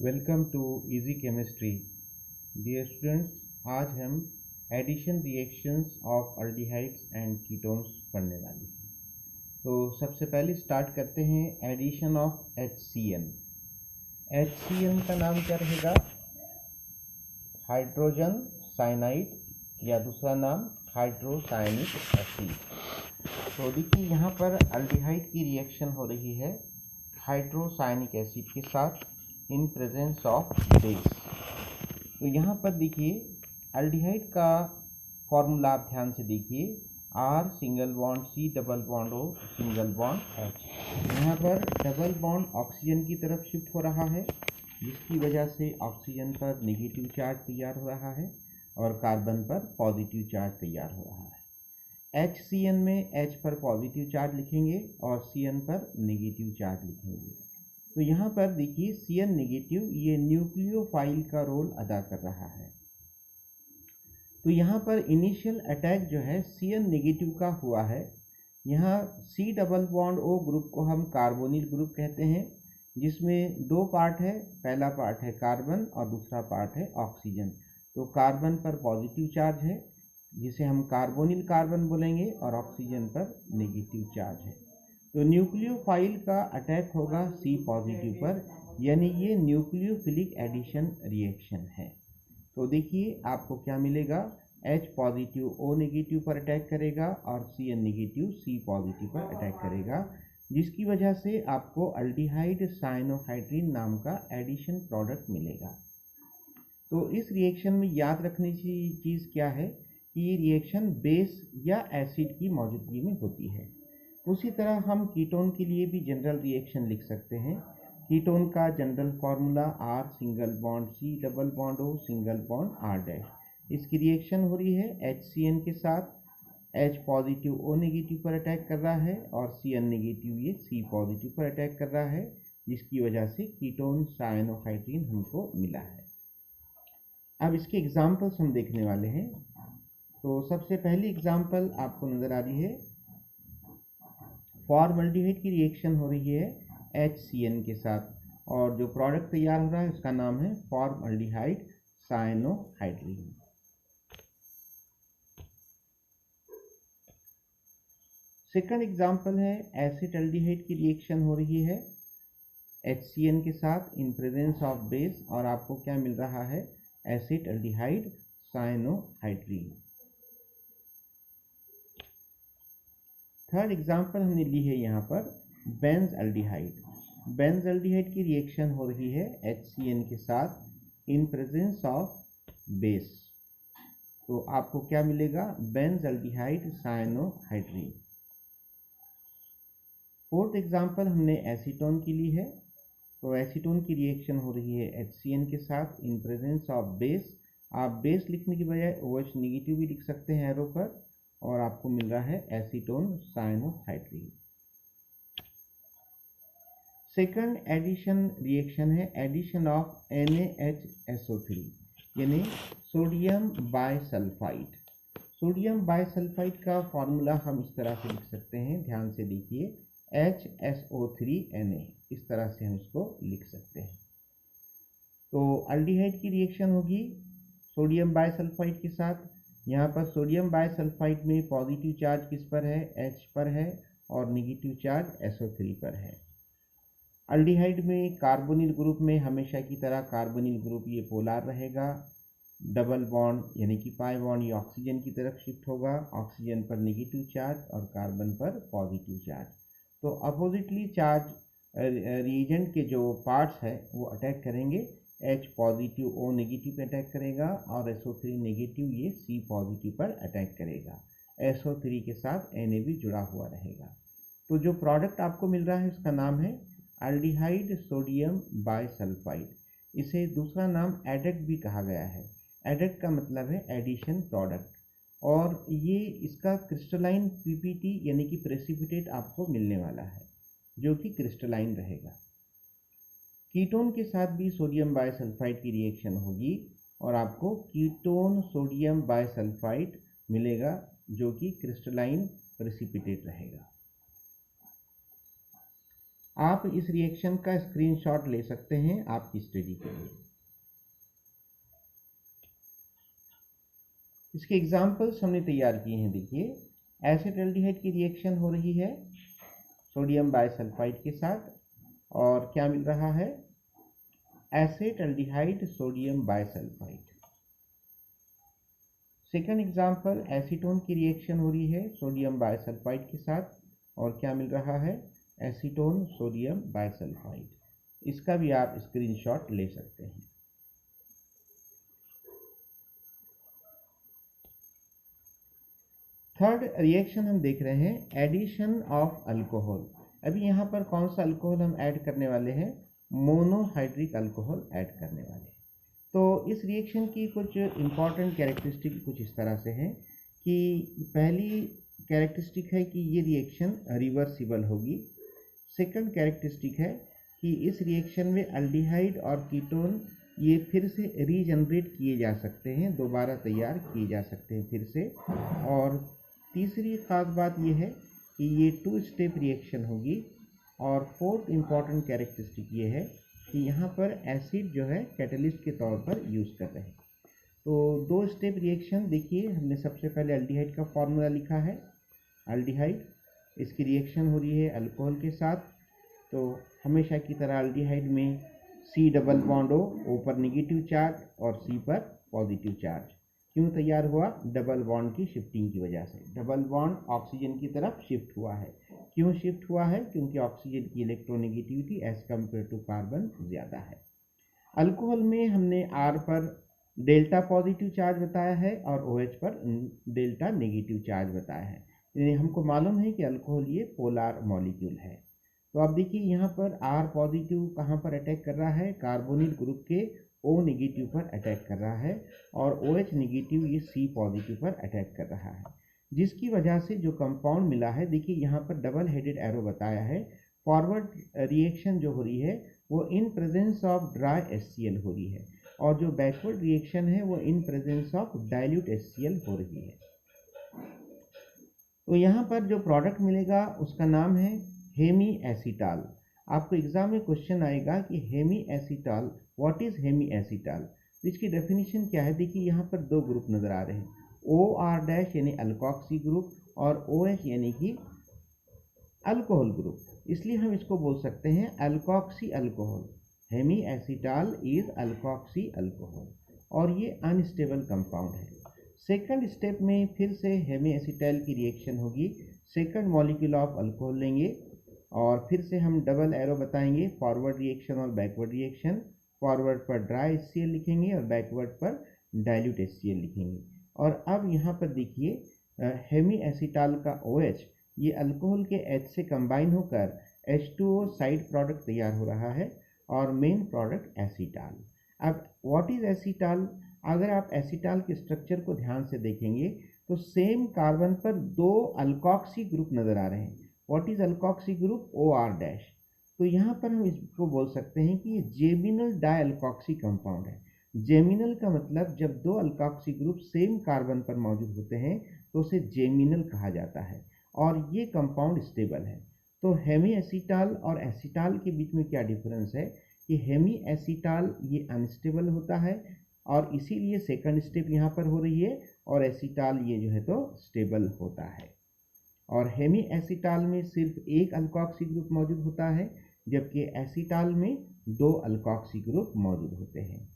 Welcome to easy chemistry. Dear students, आज हम addition reactions of aldehydes and ketones पढ़ने वाले हैं। तो सबसे पहले स्टार्ट करते हैं एडिशन ऑफ HCN। HCN का नाम क्या रहेगा? हाइड्रोजन साइनाइड या दूसरा नाम हाइड्रोसायनिक एसिड। तो देखिए यहाँ पर अल्डिहाइड की रिएक्शन हो रही है हाइड्रोसायनिक एसिड के साथ इन प्रेजेंस ऑफ बेस। तो यहाँ पर देखिए अल्डिहाइड का फॉर्मूला आप ध्यान से देखिए, R single bond C double bond O single bond H। यहाँ पर डबल बॉन्ड ऑक्सीजन की तरफ शिफ्ट हो रहा है, जिसकी वजह से ऑक्सीजन पर नेगेटिव चार्ज तैयार हो रहा है और कार्बन पर पॉजिटिव चार्ज तैयार हो रहा है। HCN में H पर पॉजिटिव चार्ज लिखेंगे और CN पर नेगेटिव चार्ज लिखेंगे। तो यहाँ पर देखिए CN नेगेटिव ये न्यूक्लियोफाइल का रोल अदा कर रहा है। तो यहाँ पर इनिशियल अटैक जो है CN नेगेटिव का हुआ है। यहाँ C double bond O group को हम कार्बोनिल ग्रुप कहते हैं, जिसमें दो पार्ट है, पहला पार्ट है कार्बन और दूसरा पार्ट है ऑक्सीजन। तो कार्बन पर पॉजिटिव चार्ज है जिसे हम कार्बोनिल कार्बन बोलेंगे और ऑक्सीजन पर नेगेटिव चार्ज है। तो न्यूक्लियोफाइल का अटैक होगा C पॉजिटिव पर, यानी ये न्यूक्लियोफिलिक एडिशन रिएक्शन है। तो देखिए आपको क्या मिलेगा, H पॉजिटिव O नेगेटिव पर अटैक करेगा और CN नेगेटिव C पॉजिटिव पर अटैक करेगा, जिसकी वजह से आपको अल्डिहाइड साइनोहाइड्रीन नाम का एडिशन प्रोडक्ट मिलेगा। तो इस रिएक्शन में याद रखने की चीज़ क्या है कि ये रिएक्शन बेस या एसिड की मौजूदगी में होती है। उसी तरह हम कीटोन के लिए भी जनरल रिएक्शन लिख सकते हैं। कीटोन का general formula R single bond C double bond O single bond R dash. इसकी रिएक्शन हो रही है HCN के साथ। H पॉजिटिव O नेगेटिव पर अटैक कर रहा है और CN नेगेटिव ये C पॉजिटिव पर अटैक कर रहा है, जिसकी वजह से कीटोन साइनोहाइड्रीन हमको मिला है। अब इसके एग्जाम्पल्स हम देखने वाले हैं। तो सबसे पहली एग्जाम्पल आपको नज़र आ रही है, फॉर्मल्डिहाइड की रिएक्शन हो रही है HCN के साथ और जो प्रोडक्ट तैयार हो रहा है उसका नाम है फॉर्मल्डिहाइड साइनोहाइड्रीन। सेकंड एग्जांपल है एसिटल्डिहाइड की रिएक्शन हो रही है HCN के साथ इन प्रेजेंस ऑफ बेस और आपको क्या मिल रहा है, एसिटल्डिहाइड साइनोहाइड्रीन। थर्ड एग्जांपल हमने ली है यहाँ पर बेंजल्डिहाइड। बेंजल्डिहाइड की रिएक्शन हो रही है HCN के साथ इन प्रेजेंस ऑफ बेस। तो आपको क्या मिलेगा, बेंजल्डिहाइड साइनोहाइड्रीन। फोर्थ एग्जांपल हमने एसीटोन की ली है। तो एसीटोन की रिएक्शन हो रही है HCN के साथ इन प्रेजेंस ऑफ बेस। आप बेस लिखने की बजाय OH नेगेटिव भी लिख सकते हैं एरो पर, और आपको मिल रहा है acetone cyanohydrin. Second edition reaction है एडिशन ऑफ NaHSO3 यानी सोडियम बाइसल्फाइड। सोडियम बाइसल्फाइड का फॉर्मूला हम इस तरह से लिख सकते हैं, ध्यान से देखिए, HSO3Na, इस तरह से हम इसको लिख सकते हैं। तो अल्डिहाइड की रिएक्शन होगी सोडियम बाइसल्फाइड के साथ। यहाँ पर सोडियम बाइसल्फाइड में पॉजिटिव चार्ज किस पर है, H पर है, और नेगेटिव चार्ज SO3 पर है। अल्डिहाइड में कार्बोनिल ग्रुप में हमेशा की तरह कार्बोनिल ग्रुप ये पोलर रहेगा, डबल बॉन्ड यानी कि पाई बॉन्ड ये ऑक्सीजन की तरफ शिफ्ट होगा, ऑक्सीजन पर नेगेटिव चार्ज और कार्बन पर पॉजिटिव चार्ज। तो अपोजिटली चार्ज रिएजेंट के जो पार्ट्स है वो अटैक करेंगे, H पॉजिटिव O नेगेटिव पे अटैक करेगा और SO3 नेगेटिव ये C पॉजिटिव पर अटैक करेगा। SO3 के साथ Na भी जुड़ा हुआ रहेगा। तो जो प्रोडक्ट आपको मिल रहा है उसका नाम है अल्डिहाइड सोडियम बाइसल्फाइड। इसे दूसरा नाम एडक्ट भी कहा गया है। एडक्ट का मतलब है एडिशन प्रोडक्ट, और ये इसका क्रिस्टलाइन PPT यानी कि प्रेसिपिटेट आपको मिलने वाला है, जो कि क्रिस्टलाइन रहेगा। कीटोन के साथ भी सोडियम बाइसल्फाइड की रिएक्शन होगी और आपको कीटोन सोडियम बाइसल्फाइड मिलेगा, जो कि क्रिस्टलाइन प्रेसिपिटेट रहेगा। आप इस रिएक्शन का स्क्रीनशॉट ले सकते हैं आपकी स्टडी के लिए। इसके एग्जाम्पल्स हमने तैयार किए हैं। देखिए, एसिटाल्डिहाइड की रिएक्शन हो रही है सोडियम बाइसल्फाइड के साथ, और क्या मिल रहा है? Acetaldehyde sodium bisulphide. Second example, acetone की रिएक्शन हो रही है सोडियम बाइसल्फाइड के साथ, और क्या मिल रहा है? Acetone sodium bisulphide. इसका भी आप स्क्रीनशॉट ले सकते हैं। थर्ड रिएक्शन हम देख रहे हैं, एडिशन ऑफ अल्कोहल। अभी यहाँ पर कौन सा अल्कोहल हम ऐड करने वाले हैं? मोनोहाइड्रिक अल्कोहल ऐड करने वाले हैं। तो इस रिएक्शन की कुछ इम्पॉर्टेंट कैरेक्टरिस्टिक कुछ इस तरह से हैं कि पहली कैरेक्टरिस्टिक है कि ये रिएक्शन रिवर्सिबल होगी। सेकंड कैरेक्टरिस्टिक है कि इस रिएक्शन में अल्डिहाइड और कीटोन ये फिर से रीजनरेट किए जा सकते हैं, दोबारा तैयार किए जा सकते हैं फिर से। और तीसरी खास बात ये है कि ये 2 स्टेप रिएक्शन होगी। और फोर्थ इम्पॉर्टेंट कैरेक्टरिस्टिक ये है कि यहाँ पर एसिड जो है कैटलिस्ट के तौर पर यूज़ कर रहे हैं। तो 2 स्टेप रिएक्शन देखिए, हमने सबसे पहले अल्डिहाइड का फॉर्मूला लिखा है। अल्डिहाइड, इसकी रिएक्शन हो रही है अल्कोहल के साथ। तो हमेशा की तरह अल्डिहाइड में C डबल बॉन्ड O पर नेगेटिव चार्ज और C पर पॉजिटिव चार्ज। क्यों तैयार हुआ? डबल बॉन्ड की शिफ्टिंग की वजह से। डबल बॉन्ड ऑक्सीजन की तरफ शिफ्ट हुआ है। क्यों शिफ्ट हुआ है? क्योंकि ऑक्सीजन की electronegativity as compared to carbon ज़्यादा है। अल्कोहल में हमने R पर डेल्टा पॉजिटिव चार्ज बताया है और OH पर डेल्टा नेगेटिव चार्ज बताया है। यानी हमको मालूम है कि अल्कोहल ये पोलर मॉलिक्यूल है। तो आप देखिए यहाँ पर R पॉजिटिव कहाँ पर अटैक कर रहा है? कार्बोनिल ग्रुप के O नेगेटिव पर अटैक कर रहा है, और OH नेगेटिव ये C पॉजिटिव पर अटैक कर रहा है, जिसकी वजह से जो कंपाउंड मिला है, देखिए यहाँ पर डबल हेडेड एरो बताया है। फॉरवर्ड रिएक्शन जो हो रही है वो in presence of dry HCl हो रही है, और जो बैकवर्ड रिएक्शन है वो in presence of dilute HCl हो रही है। तो यहाँ पर जो प्रोडक्ट मिलेगा उसका नाम है हेमी एसीटाल। आपको एग्जाम में क्वेश्चन आएगा कि हेमी एसीटाल, व्हाट इज हेमी एसीटाल? इसकी डेफिनेशन क्या है? देखिए यहाँ पर 2 ग्रुप नजर आ रहे हैं, OR- यानी अल्कोक्सी ग्रुप और OH यानी कि अल्कोहल ग्रुप। इसलिए हम इसको बोल सकते हैं alkoxy alcohol. Hemiacetal is alkoxy alcohol, और ये अनस्टेबल कंपाउंड है। सेकंड स्टेप में फिर से हेमी एसीटाल की रिएक्शन होगी। सेकंड मॉलिक्यूल ऑफ अल्कोहल लेंगे और फिर से हम डबल एरो बताएंगे, फॉरवर्ड रिएक्शन और बैकवर्ड रिएक्शन। फॉरवर्ड पर ड्राई HCl लिखेंगे और बैकवर्ड पर डाइल्यूट HCl लिखेंगे। और अब यहाँ पर देखिए हेमी एसीटाल का OH ये अल्कोहल के H से कंबाइन होकर H2O साइड प्रोडक्ट तैयार हो रहा है, और मेन प्रोडक्ट एसीटाल। अब व्हाट इज एसीटाल? अगर आप एसीटाल के स्ट्रक्चर को ध्यान से देखेंगे तो सेम कार्बन पर 2 अल्कोक्सी ग्रुप नजर आ रहे हैं। What is alkoxy group? OR-। तो यहाँ पर हम इसको बोल सकते हैं कि ये जेमिनल डाई अल्कोक्सी कंपाउंड है। जेमिनल का मतलब जब 2 अल्कोक्सी ग्रुप सेम कार्बन पर मौजूद होते हैं तो उसे जेमिनल कहा जाता है, और ये कंपाउंड स्टेबल है। तो हेमी एसीटाल और एसीटाल के बीच में क्या डिफरेंस है कि हेमी एसीटाल ये अनस्टेबल होता है, और इसीलिए सेकंड स्टेप यहाँ पर हो रही है, और एसीटाल ये जो है तो स्टेबल होता है। और हेमी एसीटाल में सिर्फ 1 अल्कोक्सी ग्रुप मौजूद होता है, जबकि एसीटाल में 2 अल्कोक्सी ग्रुप मौजूद होते हैं।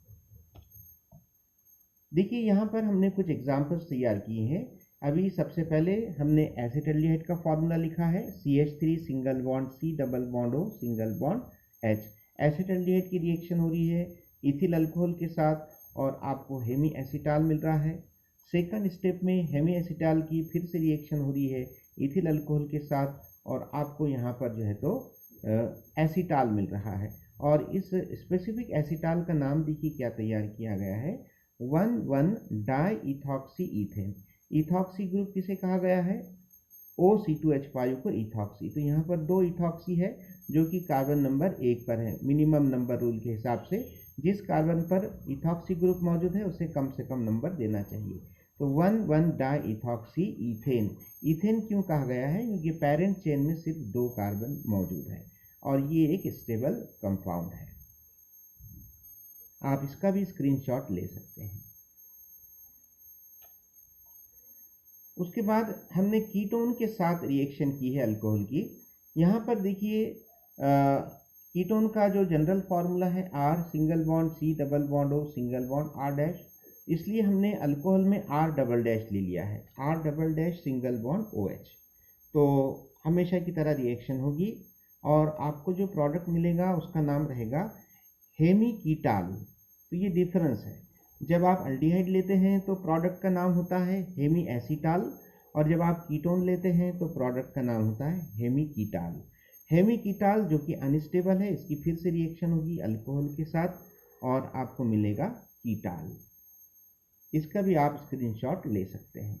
देखिए यहाँ पर हमने कुछ एग्जाम्पल्स तैयार किए हैं। अभी सबसे पहले हमने एसिटाल्डिहाइड का फॉर्मूला लिखा है, CH3 single bond C double bond O single bond H। Acetaldehyde की रिएक्शन हो रही है इथिल अल्कोहल के साथ, और आपको हेमी एसीटाल मिल रहा है। सेकंड स्टेप में हेमी एसीटाल की फिर से रिएक्शन हो रही है इथिल अल्कोहल के साथ, और आपको यहाँ पर जो है तो एसीटाल मिल रहा है। और इस स्पेसिफिक एसीटाल का नाम देखिए क्या तैयार किया गया है, 1,1 डाईइथॉक्सी ईथेन। इथॉक्सी ग्रुप किसे कहा गया है? OC2H5 को इथॉक्सी। तो यहाँ पर 2 इथॉक्सी है जो कि कार्बन नंबर 1 पर है। मिनिमम नंबर रूल के हिसाब से जिस कार्बन पर इथॉक्सी ग्रुप मौजूद है उसे कम से कम नंबर देना चाहिए। तो 1,1 डाईइथॉक्सी ईथेन। ईथेन क्यों कहा गया है? क्योंकि पेरेंट चेन में सिर्फ 2 कार्बन मौजूद है। और ये एक स्टेबल कंपाउंड है। आप इसका भी स्क्रीनशॉट ले सकते हैं। उसके बाद हमने कीटोन के साथ रिएक्शन की है अल्कोहल की। यहाँ पर देखिए कीटोन का जो जनरल फार्मूला है R single bond C double bond O single bond R dash, इसलिए हमने अल्कोहल में R डबल डैश ले लिया है, R double dash single bond OH। तो हमेशा की तरह रिएक्शन होगी और आपको जो प्रोडक्ट मिलेगा उसका नाम रहेगा हेमीकीटाल। तो ये डिफरेंस है, जब आप अल्डिहाइड लेते हैं तो प्रोडक्ट का नाम होता है हेमी एसीटाल, और जब आप कीटोन लेते हैं तो प्रोडक्ट का नाम होता है हेमीकीटाल। हेमीकीटाल जो कि अनस्टेबल है, इसकी फिर से रिएक्शन होगी अल्कोहल के साथ और आपको मिलेगा कीटाल। इसका भी आप स्क्रीनशॉट ले सकते हैं।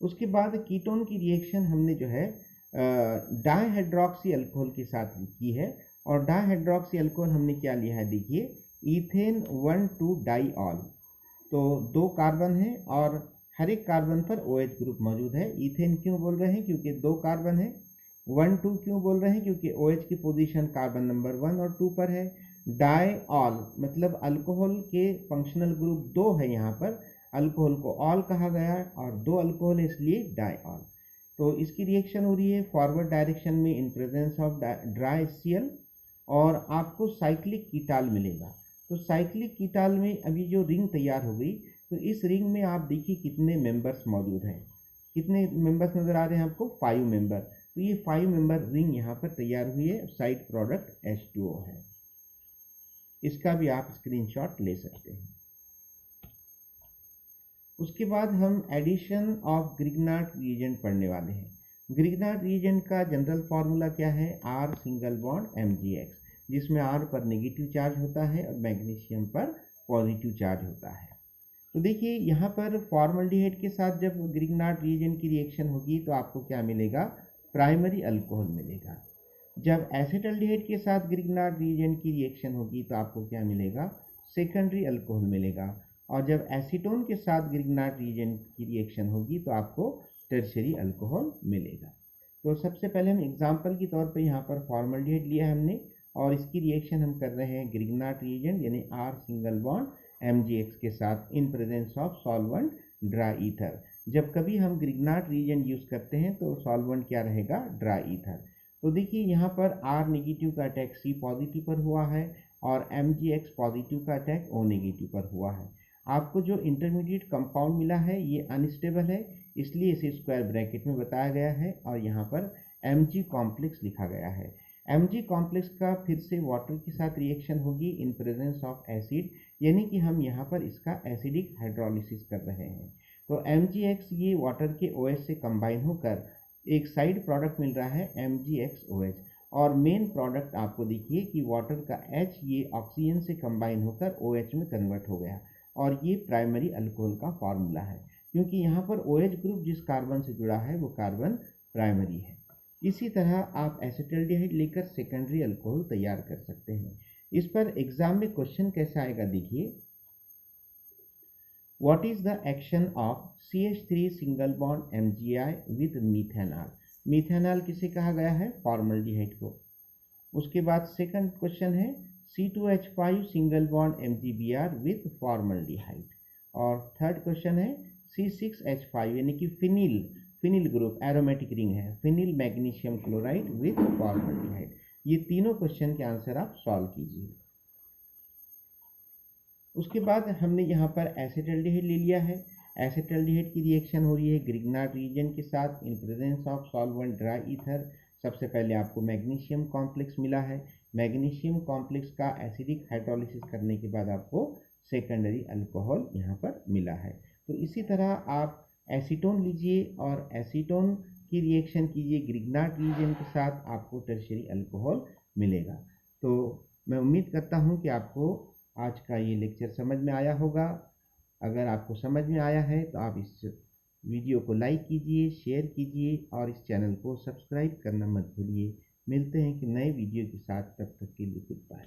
उसके बाद कीटोन की रिएक्शन हमने जो है डाइहाइड्रोक्सी अल्कोहल के साथ की है, और डाइहाइड्रोक्सी अल्कोहल हमने क्या लिया है, देखिए ईथेन 1,2 डाइऑल। तो 2 कार्बन है और हर एक कार्बन पर OH ग्रुप मौजूद है। ईथेन क्यों बोल रहे हैं, क्योंकि 2 कार्बन है। 1,2 क्यों बोल रहे हैं, क्योंकि OH की पोजीशन कार्बन नंबर 1 और 2 पर है। डाइऑल मतलब अल्कोहल के फंक्शनल ग्रुप 2 है, यहाँ पर अल्कोहल को ऑल कहा गया है और 2 अल्कोहल है इसलिए डाइऑल। तो इसकी रिएक्शन हो रही है फॉरवर्ड डायरेक्शन में in presence of dry HCl, और आपको साइक्लिक कीटाल मिलेगा। तो साइक्लिक कीटाल में अभी जो रिंग तैयार हो गई, तो इस रिंग में आप देखिए कितने मेंबर्स मौजूद हैं। कितने मेंबर्स नज़र आ रहे हैं आपको, 5 मेंबर। तो ये 5 मेंबर रिंग यहाँ पर तैयार हुई है, साइड प्रोडक्ट H2O है। इसका भी आप स्क्रीनशॉट ले सकते हैं। उसके बाद हम एडिशन ऑफ ग्रिग्नार्ड रिएजेंट पढ़ने वाले हैं। ग्रिग्नार्ड रिएजेंट का जनरल फार्मूला क्या है, R सिंगल बॉन्ड MgX, जिसमें R पर नेगेटिव चार्ज होता है और मैग्नीशियम पर पॉजिटिव चार्ज होता है। तो देखिए यहाँ पर फॉर्मल्डिहाइड के साथ जब ग्रिग्नार्ड रिएजेंट की रिएक्शन होगी तो आपको क्या मिलेगा, प्राइमरी अल्कोहल मिलेगा। जब एसिटल्डिहाइड के साथ ग्रिग्नार्ड रिएजेंट की रिएक्शन होगी तो आपको क्या मिलेगा, सेकेंडरी अल्कोहल मिलेगा। और जब एसीटोन के साथ ग्रिग्नार्ड रिएजेंट की रिएक्शन होगी तो आपको टर्शियरी अल्कोहल मिलेगा। तो सबसे पहले हम एग्जांपल के तौर पे यहाँ पर फॉर्मल्डिहाइड लिया हमने, और इसकी रिएक्शन हम कर रहे हैं ग्रिग्नार्ड रिएजेंट यानी R सिंगल बॉन्ड MgX के साथ in presence of solvent dry ether. जब कभी हम ग्रिग्नार्ड रिएजेंट यूज़ करते हैं तो सॉल्वेंट क्या रहेगा, ड्राई ईथर। तो देखिए यहाँ पर R नेगेटिव का अटैक C पॉजिटिव पर हुआ है और MgX पॉजिटिव का अटैक O नेगेटिव पर हुआ है। आपको जो इंटरमीडिएट कंपाउंड मिला है ये अनस्टेबल है, इसलिए इसे स्क्वायर ब्रैकेट में बताया गया है और यहाँ पर Mg कॉम्प्लेक्स लिखा गया है। Mg कॉम्प्लेक्स का फिर से वाटर के साथ रिएक्शन होगी इन प्रेजेंस ऑफ एसिड, यानी कि हम यहाँ पर इसका एसिडिक हाइड्रोलिसिस कर रहे हैं। तो MgX ये वाटर के OH से कंबाइन होकर एक साइड प्रोडक्ट मिल रहा है MgXOH, और मेन प्रोडक्ट आपको देखिए कि वाटर का H ये ऑक्सीजन से कंबाइन होकर OH में कन्वर्ट हो गया, और ये प्राइमरी अल्कोहल का फार्मूला है, क्योंकि यहाँ पर OH ग्रुप जिस कार्बन से जुड़ा है वो कार्बन प्राइमरी है। इसी तरह आप एसिटल्डिहाइड लेकर सेकेंडरी अल्कोहल तैयार कर सकते हैं। इस पर एग्जाम में क्वेश्चन कैसा आएगा, देखिए what is the action of CH3 single bond MgI with methanol. Methanol किसे कहा गया है, फॉर्मल्डिहाइड को। उसके बाद सेकंड क्वेश्चन है C2H5 single bond MgBr with formaldehyde, और थर्ड क्वेश्चन है C6H5 यानी कि फिनिल ग्रुप एरोमेटिक रिंग है, phenyl magnesium chloride with formaldehyde. ये तीनों क्वेश्चन के आंसर आप सॉल्व कीजिए। उसके बाद हमने यहाँ पर एसिटल्डिहाइड ले लिया है। एसिटल्डिहाइड की रिएक्शन हो रही है ग्रिग्नार्ड रिएजेंट के साथ in presence of solvent dry ether. सबसे पहले आपको मैग्नीशियम कॉम्प्लेक्स मिला है, मैग्नीशियम कॉम्प्लेक्स का एसिडिक हाइड्रोलिसिस करने के बाद आपको सेकेंडरी अल्कोहल यहाँ पर मिला है। तो इसी तरह आप एसीटोन लीजिए और एसीटोन की रिएक्शन कीजिए ग्रिग्नार्ड रिएजेंट के साथ, आपको टर्शियरी अल्कोहल मिलेगा। तो मैं उम्मीद करता हूँ कि आपको आज का ये लेक्चर समझ में आया होगा। अगर आपको समझ में आया है तो आप इस वीडियो को लाइक कीजिए, शेयर कीजिए और इस चैनल को सब्सक्राइब करना मत भूलिए। मिलते हैं कि नए वीडियो के साथ, तब तक के लिए गुड बाय।